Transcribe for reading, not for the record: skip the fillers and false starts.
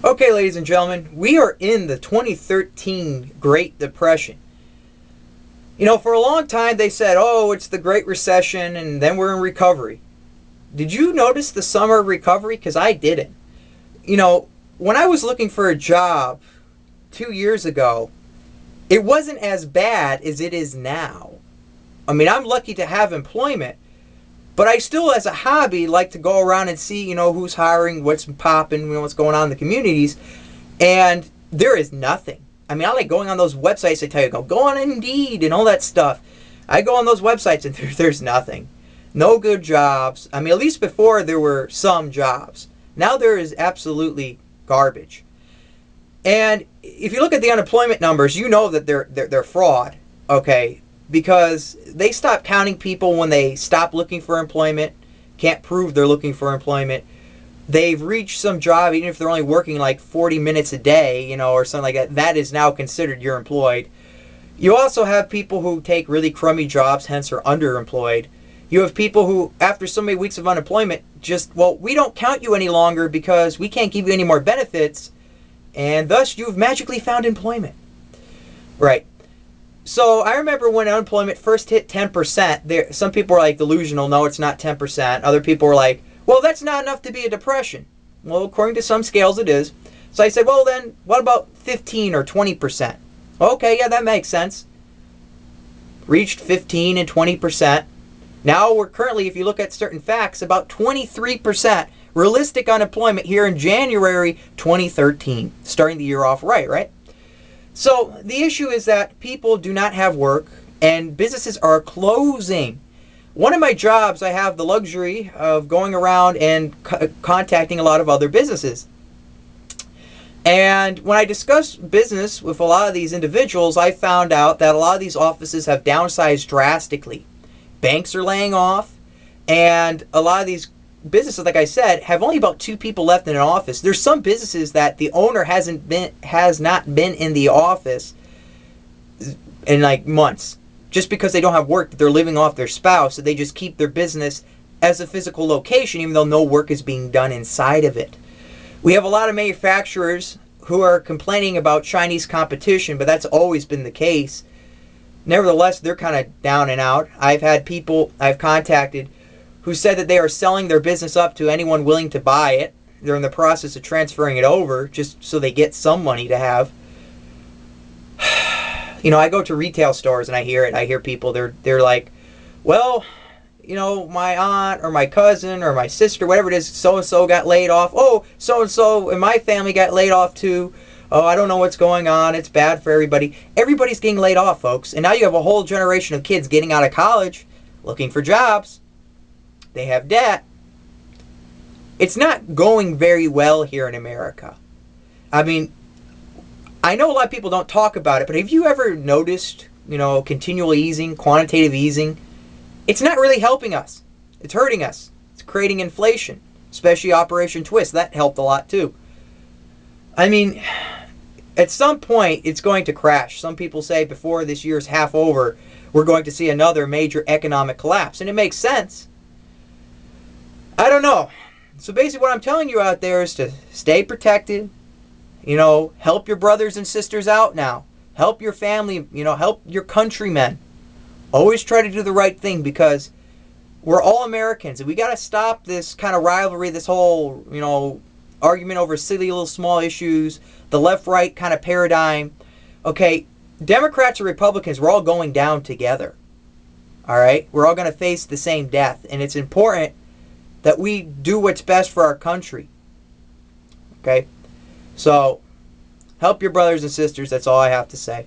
Okay, ladies and gentlemen, we are in the 2013 Great Depression. For a long time they said, oh, it's the Great Recession and then we're in recovery. Did you notice the summer recovery? Because I didn't. When I was looking for a job 2 years ago, it wasn't as bad as it is now. I mean, I'm lucky to have employment, but I still, as a hobby, like to go around and see, who's hiring, what's popping, what's going on in the communities. And there is nothing. I mean, I like going on those websites. They tell you, go on Indeed and all that stuff. I go on those websites and there's nothing. No good jobs. I mean, at least before there were some jobs. Now there is absolutely garbage. And if you look at the unemployment numbers, you know that they're fraud. Okay, because they stop counting people when they stop looking for employment, can't prove they're looking for employment. They've reached some job, even if they're only working like 40 minutes a day, or something like that, that is now considered you're employed. You also have people who take really crummy jobs, hence are underemployed. You have people who, after so many weeks of unemployment, we don't count you any longer because we can't give you any more benefits, and thus you've magically found employment. Right. So I remember when unemployment first hit 10%, some people were like delusional, no, it's not 10%. Other people were like, well, that's not enough to be a depression. Well, according to some scales, it is. So I said, well, then what about 15 or 20%? Okay, yeah, that makes sense. Reached 15 and 20%. Now we're currently, if you look at certain facts, about 23% realistic unemployment here in January 2013, starting the year off right? So the issue is that people do not have work and businesses are closing. One of my jobs, I have the luxury of going around and contacting a lot of other businesses. And when I discuss business with a lot of these individuals, I found out that a lot of these offices have downsized drastically. Banks are laying off, and a lot of these businesses, like I said, have only about 2 people left in an office. There's some businesses that the owner has not been in the office in like months, just because they don't have work, that they're living off their spouse, so they just keep their business as a physical location even though no work is being done inside of it. We have a lot of manufacturers who are complaining about Chinese competition, but that's always been the case. Nevertheless, they're kind of down and out. I've had people I've contacted who said that they are selling their business up to anyone willing to buy it. They're in the process of transferring it over just so they get some money to have. I go to retail stores and I hear it. I hear people, they're like, well, my aunt or my cousin or my sister, whatever it is, so-and-so got laid off. Oh, so-and-so in my family got laid off too. Oh, I don't know what's going on. It's bad for everybody. Everybody's getting laid off, folks. And now you have a whole generation of kids getting out of college, looking for jobs. They have debt. It's not going very well here in America. I mean, I know a lot of people don't talk about it, but have you ever noticed, continual easing, quantitative easing? It's not really helping us. It's hurting us. It's creating inflation, especially Operation Twist. That helped a lot too. I mean, at some point, it's going to crash. Some people say before this year's half over, we're going to see another major economic collapse. And it makes sense. I don't know. So basically what I'm telling you out there is to stay protected. Help your brothers and sisters out now. Help your family, help your countrymen. Always try to do the right thing because we're all Americans. And we got to stop this kind of rivalry, this whole, argument over silly little small issues, the left-right kind of paradigm. Okay, Democrats or Republicans, we're all going down together. All right? We're all going to face the same death. And it's important that we do what's best for our country. Okay? So, help your brothers and sisters. That's all I have to say.